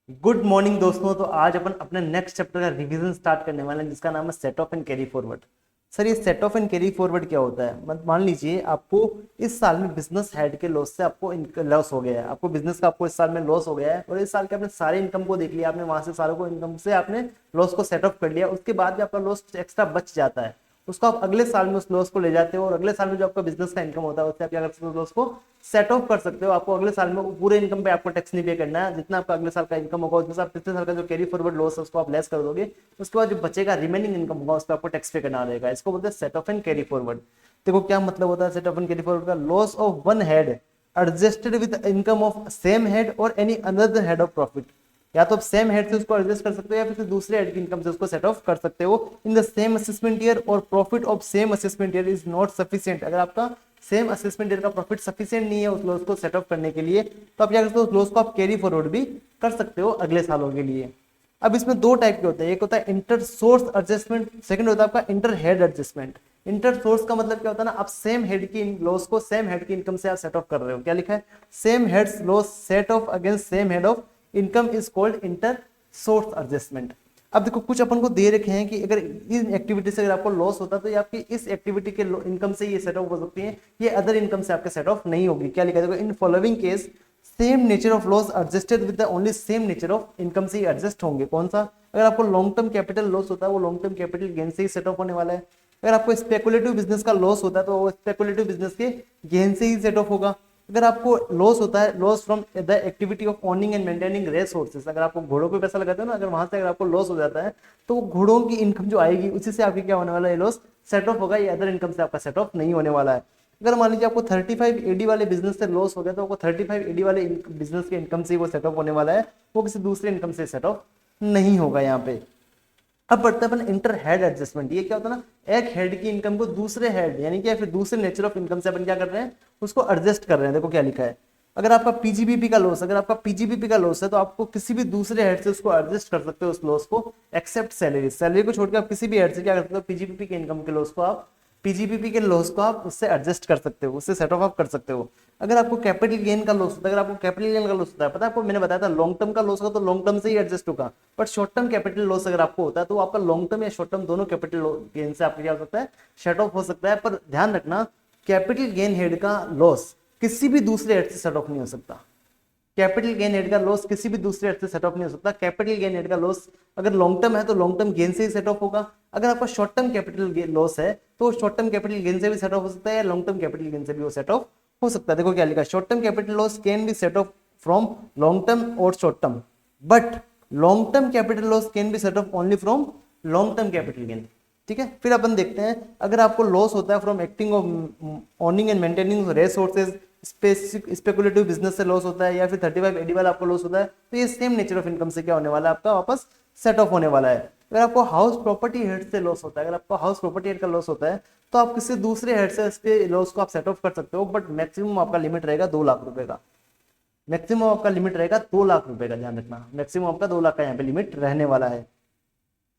Good morning दोस्तों। तो आज अपन अपने नेक्स्ट चैप्टर का रिवीजन स्टार्ट करने वाले हैं जिसका नाम है set off and carry forward. Sir ये set off and carry forward क्या होता है? मान लीजिए आपको इस साल में बिजनेस हेड के लॉस से आपको लॉस हो गया है, आपको बिजनेस का आपको इस साल में लॉस हो गया है और इस साल के आपने सारे इनकम को देख लिया, आपने वहां से सारों को इनकम से आपने लॉस को सेट ऑफ कर लिया। उसके बाद भी आपका लॉस एक्स्ट्रा बच जाता है, उसको आप अगले साल में उस लॉस को ले जाते हो और अगले साल में जो आपका बिजनेस का इनकम होता है उससे आप क्या कर सकते हो, लॉस को सेट ऑफ कर सकते हो। आपको अगले साल में पूरे इनकम पे आपको टैक्स नहीं पे करना है। जितना आपका अगले साल का इनकम होगा उसमें से आप पिछले साल का जो कैरी फॉरवर्ड लॉस है उसको आप लेस कर दोगे। उसके बाद जो बचेगा रिमेनिंग इनकम होगा उस पर आपको टैक्स पे करना रहेगा। इसको बोलते हैं set off and carry forward. देखो क्या मतलब होता है set off and carry forward का। Loss of one head adjusted with income of same head और any another head of profit. या तो आप सेम हेड से उसको एडजस्ट कर सकते हो या फिर दूसरे हेड की इनकम से उसको सेट ऑफ कर सकते हो in the same assessment year और profit of same assessment year is not sufficient. अगर आपका सेम असेसमेंट ईयर का प्रॉफिट सफिशिएंट नहीं है उस लॉस को सेट ऑफ करने के लिए तो आप क्या करते हो, उस लॉस को आप कैरी फॉरवर्ड भी कर सकते हो अगले सालों के लिए। अब इसमें दो टाइप के होते हैं, एक होता है इंटर सोर्स एडजस्टमेंट, सेकंड होता है आपका inter head adjustment. Inter source का मतलब क्या होता है ना, आप सेम हेड की लॉस को सेम हेड की इनकम से आप सेट ऑफ कर रहे हो। क्या लिखा है? Same heads loss set of against same head of income is called inter source adjustment. अब देखो कुछ अपन को दे रखे हैं कि अगर इन एक्टिविटी से अगर आपको लॉस होता है तो ये आपकी इस एक्टिविटी के इनकम से ये सेट ऑफ हो सकती है, ये अदर इनकम से आपके सेट ऑफ नहीं होगी। क्या लिखा है देखो, in following case same nature of loss adjusted with the only same nature of income से ही एडजस्ट होंगे। कौन सा? अगर आपको लॉन्ग टर्म कैपिटल लॉस होता है वो लॉन्ग टर्म कैपिटल गेन से ही सेट ऑफ होने वाला है। अगर आपको स्पेकुलेटिव बिजनेस का लॉस होता है तो वो स्पेकुलेटिव बिजनेस के गेन से ही सेट ऑफ होगा। अगर आपको लॉस होता है loss from the activity of owning and maintaining race horses, अगर आपको घोड़ों पे पैसा लगाते हो ना, अगर वहां से अगर आपको लॉस हो जाता है तो घोड़ों की इनकम जो आएगी उसी से आपकी क्या होने वाला है, लॉस सेट ऑफ होगा। ये अदर इनकम से आपका सेट ऑफ नहीं होने वाला है। अगर मान लीजिए आपको 35 एडी वाले बिजनेस से लॉस हो गया तो आपको 35 एडी वाले बिजनेस के इनकम से वो सेट ऑफ होने वाला है, वो किसी दूसरे इनकम से सेट ऑफ नहीं होगा यहाँ पे। अब बढ़ते हैं अपन इंटर हेड एडजस्टमेंट। ये क्या होता है ना, एक हेड की इनकम को दूसरे हेड यानी कि फिर दूसरे नेचर ऑफ इनकम से अपन क्या कर रहे हैं, उसको एडजस्ट कर रहे हैं। देखो क्या लिखा है, अगर आपका पीजीबीपी का लॉस, अगर आपका पीजीबीपी का लॉस है तो आपको किसी भी दूसरे हेड से उसको एडजस्ट कर सकते हो उस लॉस को, एक्सेप्ट सैलरी। सैलरी को छोड़कर आप किसी भी हेड से क्या कर सकते हो, पीजीबीपी के इनकम के लॉस को आप पीजीबीपी के लॉस को आप उससे एडजस्ट कर सकते हो, उससे सेट ऑफ आप कर सकते हो। अगर आपको कैपिटल गेन का लॉस होता है, अगर आपको कैपिटल गेन का लॉस होता है, पता है आपको, मैंने बताया था लॉन्ग टर्म का लॉस होगा तो लॉन्ग टर्म से ही एडजस्ट होगा, but short term capital loss अगर आपको होता है तो आपका लॉन्ग टर्म या शॉर्ट टर्म दोनों कैपिटल गेन से आपका क्या हो सकता है, सेट ऑफ हो सकता है। पर ध्यान रखना, कैपिटल गेन हेड का लॉस किसी भी दूसरे हेड से सेट ऑफ नहीं हो सकता। कैपिटल गेन हेड का लॉस किसी भी दूसरे हेड से सेट ऑफ नहीं हो सकता। कैपिटल गेन हेड का लॉस अगर लॉन्ग टर्म है तो लॉन्ग टर्म गेन से ही सेट ऑफ होगा। अगर आपका शॉर्ट टर्म कैपिटल लॉस है तो शॉर्ट टर्म कैपिटल गेन से भी सेट ऑफ हो सकता है या लॉन्ग टर्म कैपिटल गेन से भी वो सेट ऑफ हो सकता है। देखो क्या लिखा है, short term capital loss can be set off from long term और short term, but long term capital loss can be set off only from long term capital gain. ठीक है, फिर अपन देखते हैं, अगर आपको लॉस होता है from acting of ऑनिंग and maintaining resources, speculative business से लॉस होता है या फिर 35 एडी वाला आपको लॉस होता है तो ये सेम नेचर ऑफ इनकम से क्या होने वाला है, आपका वापस सेट ऑफ होने वाला है। अगर आपको हाउस प्रॉपर्टी हेड से लॉस होता है, अगर आपको हाउस प्रॉपर्टी हेड का लॉस होता है तो आप किसी दूसरे हेड से इस पे लॉस को आप सेट ऑफ कर सकते हो, बट मैक्सिमम आपका लिमिट रहेगा 2 लाख रुपए का। मैक्सिमम आपका लिमिट रहेगा 2 लाख रुपए का, ध्यान रखना, मैक्सिमम आपका 2 लाख का यहाँ पे लिमिट रहने वाला है।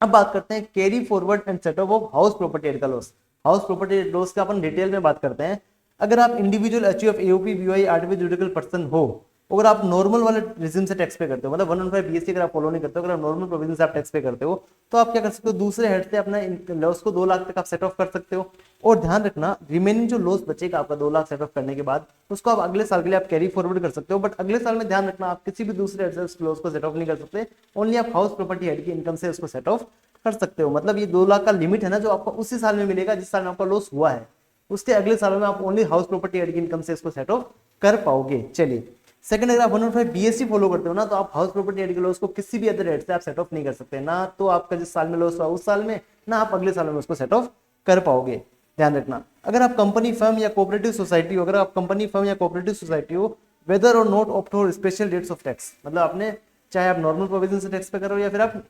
अब बात करते हैं carry forward and setup of house property एड का लॉस। हाउस प्रॉपर्टी लॉस का अपन डिटेल में बात करते हैं। अगर आप individual HUF AOP BOI RTP juridical person हो, अगर आप नॉर्मल वाले रिजिम से टैक्स पे करते हो, मतलब 115 बीएससी अगर आप फॉलो नहीं करते हो, अगर आप नॉर्मल प्रोविजन से आप टैक्स पे करते हो तो आप क्या कर सकते हो, दूसरे हेड से अपना लॉस को 2 लाख तक आप सेट ऑफ कर सकते हो। और ध्यान रखना, रिमेनिंग जो लॉस बचेगा आपका 2 लाख सेट ऑफ करने के बाद उसको आप अगले साल के लिए आप कैरी फॉरवर्ड कर सकते हो, बट अगले साल में ध्यान रखना आप किसी भी दूसरे हेड से उस लॉस को सेट ऑफ नहीं कर सकते, ओनली आप हाउस प्रॉपर्टी हेड की इनकम से उसको सेट ऑफ कर सकते हो। मतलब ये 2 लाख का लिमिट है ना जो आपको उसी साल में मिलेगा जिस साल में आपका लॉस हुआ है, उसके अगले सालों में आप ओनली हाउस प्रॉपर्टी एड की इनकम से इसको सेट ऑफ कर पाओगे। चलिए सेकंड, अगर आप 115 बीएससी फॉलो करते हो ना तो आप हाउस प्रॉपर्टी एड के लॉस को किसी भी अदर एड से आप सेट ऑफ नहीं कर सकते, ना तो आपका जिस साल में लॉस हुआ उस साल में, ना आप अगले सालों में उसको सेट ऑफ कर पाओगे। ध्यान रखना, अगर आप कंपनी फर्म या कोऑपरेटिव सोसाइटी हो, अगर आप कंपनी फर्म या कोऑपरेटिव सोसाइटी हो, वेदर और not opt for special rates of tax, मतलब आपने चाहे आप नॉर्मल प्रोविजन से टैक्स पे कर रहे हो या फिर आप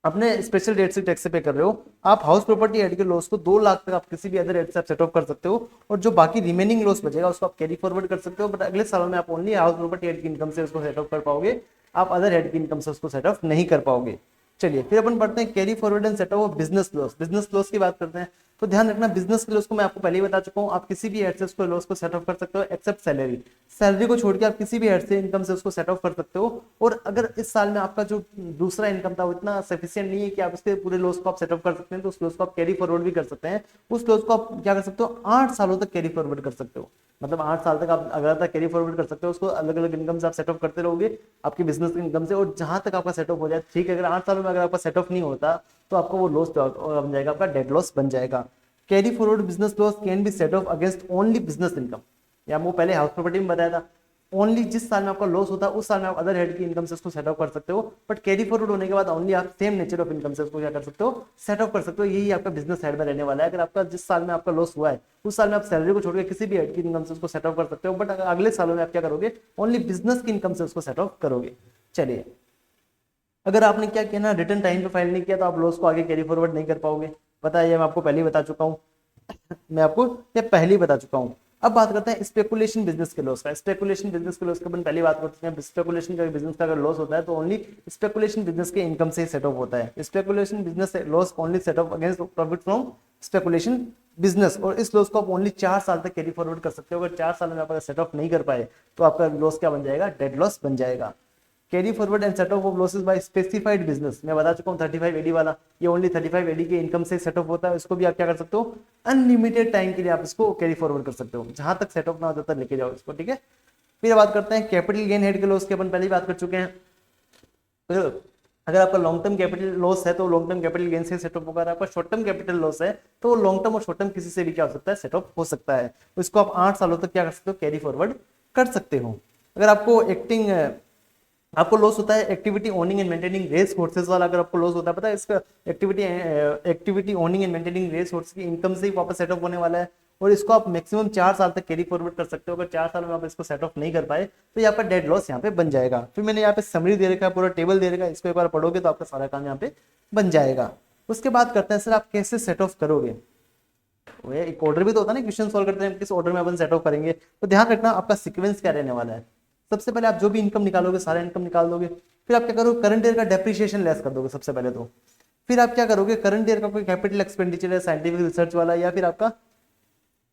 अपने स्पेशल रेट से टैक्स पे कर रहे हो, आप हाउस प्रॉपर्टी एड के लॉस को 2 लाख तक आप किसी भी अदर रेट से आप सेट ऑफ कर सकते हो, और जो बाकी रिमेनिंग लॉस बचेगा उसको आप कैरी फॉरवर्ड कर सकते हो, बट अगले सालों में आप ओनली हाउस प्रॉपर्टी एड की इनकम से उसको सेट ऑफ कर पाओगे, आप अदर हेड की इनकम से उसको सेट ऑफ नहीं कर पाओगे। चलिए फिर अपन पढ़ते हैं carry forward and set of business loss. Business loss की बात करते हैं। तो ध्यान रखना, बिजनेस के लॉस को मैं आपको पहले ही बता चुका हूँ, आप किसी भी हेड से उसको लॉस को सेट ऑफ कर सकते हो एक्सेप्ट सैलरी। सैलरी को छोड़ के आप किसी भी हेड से इनकम से उसको सेट ऑफ कर सकते हो। और अगर इस साल में आपका जो दूसरा इनकम था वो इतना सफिशियंट नहीं है कि आप उसके पूरे लॉस को आप सेट ऑफ कर सकते हैं, तो उस लॉस को आप कैरी फॉरवर्ड भी कर सकते हैं। उस लॉस को आप क्या कर सकते हो, 8 सालों तक कैरी फॉरवर्ड कर सकते हो। मतलब 8 साल तक आप अगर तक कैरी फॉरवर्ड कर सकते हो उसको, अलग अलग इनकम से आप सेट ऑफ करते रहोगे आपकी बिजनेस इनकम से, और जहां तक आपका सेट ऑफ हो जाए ठीक है। अगर 8 सालों में अगर आपका सेट ऑफ नहीं होता तो आपको वो लॉस बन जाएगा, आपका डेड लॉस बन जाएगा। Carry forward business loss can be set of against only business income, या वो पहले हाउस प्रॉपर्टी में बताया था। ओनली जिस साल में आपका लॉस होता है उस साल में आप अदर हेड की इनकम से उसको सेट ऑफ कर सकते हो, बट कैरी फॉरवर्ड होने के बाद ओनली आप सेम नेचर ऑफ इनकम से उसको क्या कर सकते हो, सेट ऑफ कर सकते हो। यही आपका बिजनेस हेड में रहने वाला है। अगर आपका जिस साल में आपका लॉस हुआ है उस साल में आप सैलरी को छोड़कर किसी भी हेड की इनकम से उसको सेट ऑफ कर सकते हो, बट अगले सालों में आप क्या करोगे, ओनली बिजनेस की इनकम से उसको सेट ऑफ करोगे। चलिए, अगर आपने क्या किया ना, रिटर्न टाइम पे फाइल नहीं किया तो आप लॉस को आगे कैरी फॉरवर्ड नहीं कर पाओगे। पता है, ये मैं आपको पहले ही बता चुका हूँ मैं आपको ये पहले ही बता चुका हूँ। अब बात करते हैं स्पेकुलेशन बिजनेस के लॉस का। स्पेकुलेशन बिजनेस के लॉस के अपन पहली बात करते हैं। स्पेकुलेशन का बिजनेस का अगर लॉस होता है तो ओनली स्पेकुलेशन बिजनेस के इनकम से ही सेट ऑफ होता है। Speculation business loss only set of against profit from speculation business, और इस लॉस को आप ओनली 4 साल तक कैरी फॉरवर्ड कर सकते हो। अगर 4 साल में आप अगर सेट ऑफ नहीं कर पाए तो आपका लॉस क्या बन जाएगा, डेड लॉस बन जाएगा। Carry forward and set off of losses by specified business, मैं बता चुका हूँ 35 एडी वाला, ये ओनली 35 एडी के इनकम से सेट ऑफ होता है। इसको भी आप क्या कर सकते हो, अनलिमिटेड टाइम के लिए आप इसको कैरी फॉरवर्ड कर सकते हो, जहां तक सेट ऑफ ना हो जाता लेके जाओ इसको, ठीक है। फिर बात करते हैं कैपिटल गेन हेड के लॉस की, अपन पहले ही बात कर चुके हैं। अगर आपका लॉन्ग टर्म कैपिटल लॉस है तो लॉन्ग टर्म कैपिटल गेन से सेट ऑफ होगा। आपका शॉर्ट टर्म कैपिटल लॉस है तो लॉन्ग टर्म और शॉर्ट टर्म किसी से भी क्या हो सकता है, सेट ऑफ हो सकता है। तो इसको आप 8 सालों तक क्या कर सकते हो, कैरी फॉरवर्ड कर सकते हो। अगर आपको लॉस होता है activity owning and maintaining race horses वाला, अगर आपको लॉस होता है, पता है इसका activity owning and maintaining race horse की इनकम से ही वापस सेट ऑफ होने वाला है, और इसको आप मैक्सिमम 4 साल तक कैरी फॉरवर्ड कर सकते हो। अगर 4 साल में आप इसको सेट ऑफ नहीं कर पाए तो ये आपका डेड लॉस यहाँ पे बन जाएगा। फिर मैंने यहाँ पे समरी दे रखा है, पूरा टेबल दे रखा है, इसको एक बार पढ़ोगे तो आपका सारा काम यहाँ पे बन जाएगा। उसके बाद करते हैं सर आप कैसे सेट ऑफ करोगे, एक ऑर्डर भी तो होता है ना, क्वेश्चन सॉल्व करते हैं किस ऑर्डर में अपन सेट ऑफ करेंगे। तो ध्यान रखना आपका सीक्वेंस क्या रहने वाला है। सबसे पहले आप जो भी इनकम निकालोगे सारा इनकम निकाल दोगे, फिर आप क्या करोगे, करंट ईयर का डेप्रिसिएशन लेस कर दोगे सबसे पहले तो। फिर आप क्या करोगे, करंट ईयर का कोई कैपिटल एक्सपेंडिचर है साइंटिफिक रिसर्च वाला या फिर आपका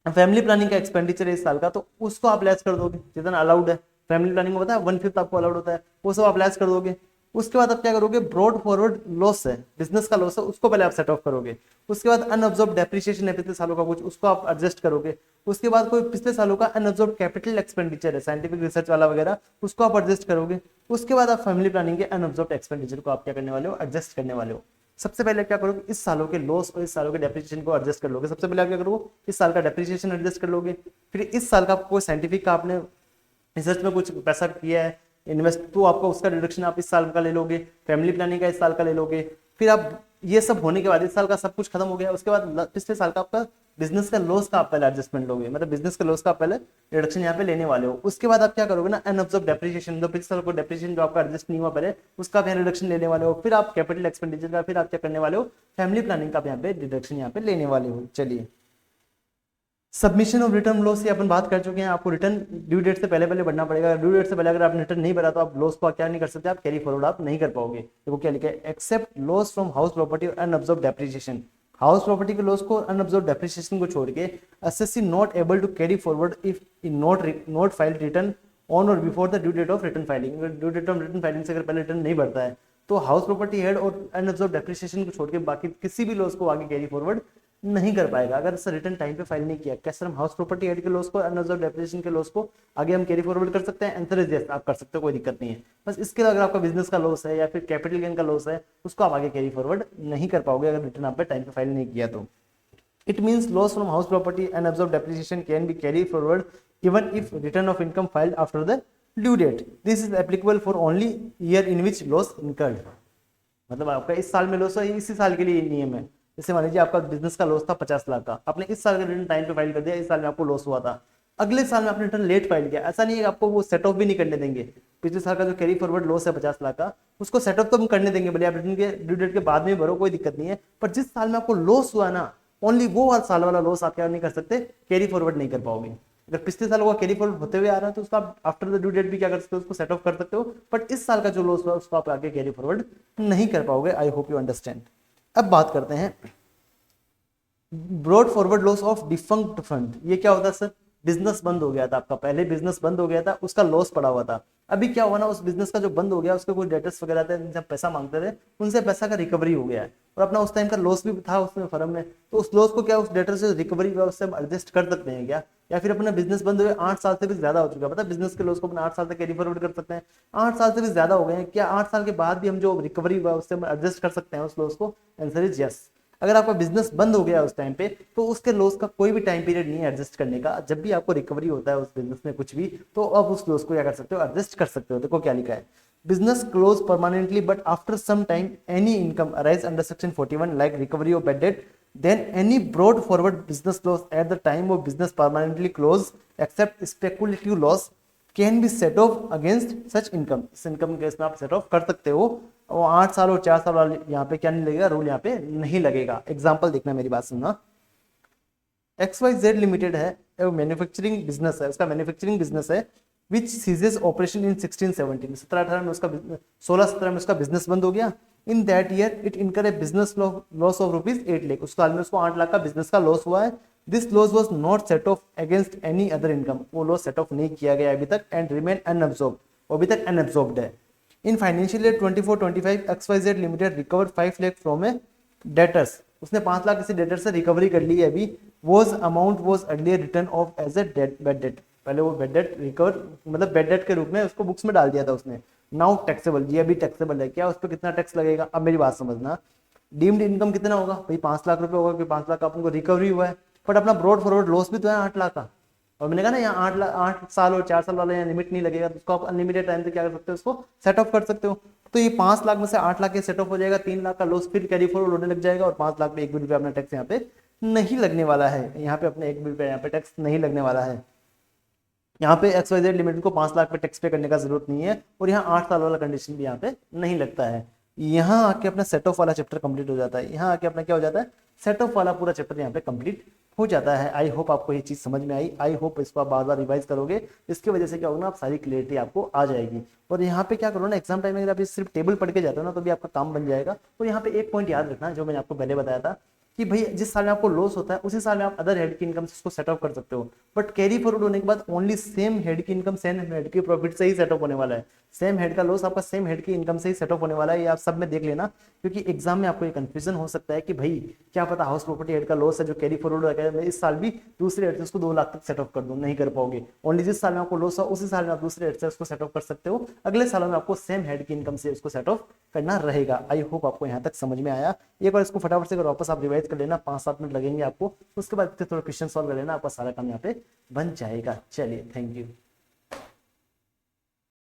फैमिली प्लानिंग का एक्सपेंडिचर है इस साल का, तो उसको आप लेस कर दोगे जितना अलाउड है। फैमिली प्लानिंग में बताया 1/5 आपको अलाउड होता है, वो सब आप लेस कर दोगे। उसके बाद आप क्या करोगे, ब्रॉड फॉरवर्ड लॉस है, बिजनेस का लॉस है, उसको पहले आप सेट ऑफ करोगे। उसके बाद अनअब्जॉर्ब डेप्रिसिएशन है पिछले सालों का कुछ, उसको आप एडजस्ट करोगे। उसके बाद कोई पिछले सालों का अनअब्जॉर्ब कैपिटल एक्सपेंडिचर है साइंटिफिक रिसर्च वाला वगैरह, उसको आप एडजस्ट करोगे। उसके बाद आप फैमिली प्लानिंग के अनअब्जॉर्ब एक्सपेंडिचर को आप क्या करने वाले हो, एडजस्ट करने वाले हो। सबसे पहले क्या करोगे, इस सालों के लॉस और इस सालों के डेप्रिसिएशन को एडजस्ट कर लोगे। सबसे पहले आप क्या करोगे, इस साल का डेप्रिसिएशन एडजस्ट कर लोगे। फिर इस साल का कोई साइंटिफिक का आपने रिसर्च में कुछ पैसा किया है इन्वेस्ट, तो आपका उसका डिडक्शन आप इस साल का ले लोगे। फैमिली प्लानिंग का इस साल का ले लोगे। फिर आप ये सब होने के बाद इस साल का सब कुछ खत्म हो गया, उसके बाद पिछले साल का आपका बिजनेस का लॉस का आप पहले एडजस्टमेंट लोगे, मतलब बिजनेस का लॉस का आप पहले रिडक्शन यहाँ पे लेने वाले हो। उसके बाद आप क्या करोगे ना, अनअब्जॉर्ब डेप्रिसिएशन, जो पिछले साल को डेप्रिसिएशन जो आपका एडजस्ट नहीं हुआ पहले, उसका आप यहाँ रिडक्शन लेने वाले हो। फिर आप कैपिटल एक्सपेंडिचर का फिर आप क्या करने वाले हो, फैमिली प्लानिंग का आप यहाँ पे डिडक्शन यहाँ पे लेने वाले हो। चलिए, सबमिशन ऑफ रिटर्न लॉस की अपन बात कर चुके हैं। आपको रिटर्न ड्यू डेट से पहले भरना पड़ेगा। ड्यू डेट से पहले अगर आपने रिटर्न नहीं भरा तो आप लॉस को क्या नहीं कर सकते, आप कैरी फॉरवर्ड आप नहीं कर पाओगे। देखो क्या लिखा है, except loss from house property और अनअब्जॉर्ब डेप्रिसिएशन। हाउस प्रॉपर्टी के लॉस को, अनअब्जॉर्ब डेप्रिसिएशन को छोड़ के assessee not able to carry forward if not file return on और before the due date of return filing. Due date of return filing से अगर पहले रिटर्न नहीं भरता है तो हाउस प्रॉपर्टी हेड और अनअब्जॉर्ब डेप्रिसिएशन को छोड़ के बाकी किसी भी लॉस को आगे कैरी फॉरवर्ड नहीं कर पाएगा। अगर सर रिटर्न टाइम पे फाइल नहीं किया, क्या सर हम हाउस प्रॉपर्टी हेड के लॉस को, अनअब्जॉर्ब डेप्रिसिएशन के लॉस को आगे हम कैरी फॉरवर्ड कर सकते हैं? आंसर इज यस, आप कर सकते हो, कोई दिक्कत नहीं है। बस इसके अलावा अगर आपका बिजनेस का लॉस है या फिर कैपिटल गेन का लॉस है, उसको आप आगे कैरी फॉरवर्ड नहीं कर पाओगे अगर रिटर्न आपने टाइम पे फाइल नहीं किया तो। It means loss from house property unabsorb depreciation can be carry forward even if return of income filed after the due date. This is applicable for only year in which loss incurred. मतलब आपका इस साल में loss है, इसी साल के लिए नियम है। जैसे मान लीजिए आपका बिजनेस का लॉस था 50 लाख का, आपने इस साल का रिटर्न टाइम पे फाइल कर दिया, इस साल में आपको लॉस हुआ था, अगले साल में आपने रिटर्न लेट फाइल किया, ऐसा नहीं है आपको वो सेट ऑफ भी नहीं करने देंगे। पिछले साल का जो कैरी फॉरवर्ड लॉस है 50 लाख का, उसको सेट ऑफ तो हम करने देंगे, भले आप रिटर्न के ड्यू डेट के बाद में भरो, कोई दिक्कत नहीं है। पर जिस साल में आपको लॉस हुआ ना, ओनली वो साल वाला लॉस आप क्या नहीं कर सकते, कैरी फॉरवर्ड नहीं कर पाओगे। अगर पिछले साल का कैरी फॉरवर्ड होते हुए आ रहा है तो उसका आप आफ्टर द ड्यू डेट भी क्या कर सकते हो, उसको सेट ऑफ कर सकते हो। बट इस साल का जो लॉस हुआ उसको आप आगे कैरी फॉरवर्ड नहीं कर पाओगे। I hope you understand. अब बात करते हैं brought forward loss of defunct fund, ये क्या होता है सर? बिजनेस बंद हो गया था आपका, पहले बिजनेस बंद हो गया था, उसका लॉस पड़ा हुआ था। अभी क्या हुआ ना, उस बिजनेस का जो बंद हो गया, उसके कोई डेटर्स वगैरह थे जिनसे आप पैसा मांगते थे, उनसे पैसा का रिकवरी हो गया है, और अपना उस टाइम का लॉस भी था उसमें फर्म में, तो उस लॉस को क्या उस डेटर से रिकवरी हुआ उससे हम एडजस्ट कर सकते हैं क्या? या फिर अपना बिजनेस बंद हुए 8 साल से भी ज्यादा हो चुका है, पता है बिजनेस के लॉस को अपने 8 साल तक कैरी फॉरवर्ड कर सकते हैं, 8 साल से भी ज्यादा हो गए हैं, क्या 8 साल के बाद भी हम जो रिकवरी हुआ उससे हम एडजस्ट कर सकते हैं उस लॉस को? Answer is yes. अगर आपका बिजनेस बंद हो गया उस टाइम पे, तो उसके लॉस का कोई भी टाइम पीरियड नहीं है एडजस्ट करने का, जब भी आपको रिकवरी होता है उस बिजनेस में कुछ भी, तो अब उस लॉस को क्या कर सकते हो? एडजस्ट कर सकते हो। देखो क्या लिखा है, business close permanently but after some time any income arise under section 41 like recovery of bad debt, then any brought forward business loss at the time of business permanently close except speculative loss can be set off against such income। इस income case में आप set of कर सकते हो, और 8 साल और 4 साल वाले यहाँ पे क्या नहीं लगेगा, रूल यहाँ पे नहीं लगेगा। एग्जाम्पल देखना, मेरी बात सुनना। XYZ लिमिटेड है, मैन्युफैक्चरिंग बिजनेस है, उसका मैन्युफैक्चरिंग बिजनेस है, विच सीजेस ऑपरेशन इन 16-17, 17-18 में उसका 16-17 में उसका बिजनेस बंद हो गया। इन दैट ईयर इट इनकर ए बिजनेस लॉस ऑफ ₹8 लाख, उस साल में उसको 8 लाख का बिजनेस का लॉस हुआ है। This loss was not set of against any other income, वो लॉस सेट ऑफ नहीं किया गया अभी तक, एंड रिमेन अनअब्सॉर्ब्ड, वो अभी तक अनअब्सॉर्ब्ड है। In financial year 24-25 XYZ limited recover 5 lakh from A debtors, उसने 5 लाख किसी डेटर से रिकवरी कर ली है अभी। Was amount was earlier return of as a bad debt, पहले वो बैड डेट रिकवर मतलब बैड डेट के रूप में उसको बुक्स में डाल दिया था उसने। नाउ टैक्सेबल, ये अभी टैक्सेबल है क्या? उस पर कितना टैक्स लगेगा? अब मेरी बात समझना, डीम्ड इनकम कितना होगा भाई? 5 लाख रुपए होगा, कि 5 लाख का आपको रिकवरी हुआ है, बट अपना ब्रॉड फॉरवर्ड लॉस भी तो है 8 लाख का। और मैंने कहा ना यहाँ 8 लाख 8 साल और 4 साल वाला यहाँ लिमिट नहीं लगेगा, तो उसको आप अनलिमिटेड टाइम से क्या कर सकते हो? उसको सेट ऑफ कर सकते हो। तो ये 5 लाख में से 8 लाख के सेट ऑफ हो जाएगा, 3 लाख का लॉस फिर कैरी फॉरवर्ड होने लग जाएगा, और 5 लाख पे 1 भी रुपया अपना टैक्स यहाँ पे नहीं लगने वाला है, यहाँ पे अपने 1 भी रुपया यहाँ पे टैक्स नहीं लगने वाला है। यहाँ पे XYZ लिमिटेड को 5 लाख पे टैक्स पे करने का जरूरत नहीं है, और यहाँ 8 साल वाला कंडीशन भी यहाँ पे नहीं लगता है। यहाँ आके अपना सेट ऑफ वाला चैप्टर कंप्लीट हो जाता है, यहाँ आके अपना क्या हो जाता है? सेट ऑफ वाला पूरा चैप्टर यहाँ पे कंप्लीट हो जाता है। आई होप आपको ये चीज समझ में आई, आई होप इसको आप बार बार रिवाइज करोगे, इसकी वजह से क्या होगा ना, आप सारी क्लियरिटी आपको आ जाएगी। और यहाँ पे क्या करो ना, एग्जाम टाइम में अगर आप सिर्फ टेबल पढ़ के जाते हो ना, तो भी आपका काम बन जाएगा। और यहाँ पे एक पॉइंट याद रखना, जो मैंने आपको पहले बताया था, कि भाई जिस साल में आपको लॉस होता है उसी साल में आप अदर हेड की इनकम से उसको सेट ऑफ कर सकते हो, बट कैरी फॉरवर्ड होने के बाद ओनली सेम हेड की इनकम सेम हेड की प्रॉफिट से ही सेट ऑफ होने वाला है। सेम हेड का लॉस आपका सेम हेड की इनकम से ही सेट ऑफ होने वाला है, ये आप सब में देख लेना, क्योंकि एग्जाम में आपको ये कंफ्यूजन हो सकता है कि भाई क्या पता हाउस प्रॉपर्टी हेड का लॉस है जो कैरी फॉरवर्ड हो गया, मैं इस साल भी दूसरे हेड से उसको 2 लाख तक सेट ऑफ कर दूं, नहीं कर पाओगे। ओनली जिस साल में आपको लॉस हो उसी साल में आप दूसरे हेड से उसको सेट ऑफ कर सकते हो, अगले सालों में आपको सेम हेड की इनकम से उसको सेट ऑफ करना रहेगा। आई होप आपको यहाँ तक समझ में आया। एक बार इसको फटाफट से अगर वापस आप रिवाइज कर लेना, 5-7 मिनट लगेंगे आपको, उसके बाद थोड़ा क्वेश्चन सॉल्व कर लेना, आपका सारा काम यहाँ पे बन जाएगा। चलिए, थैंक यू।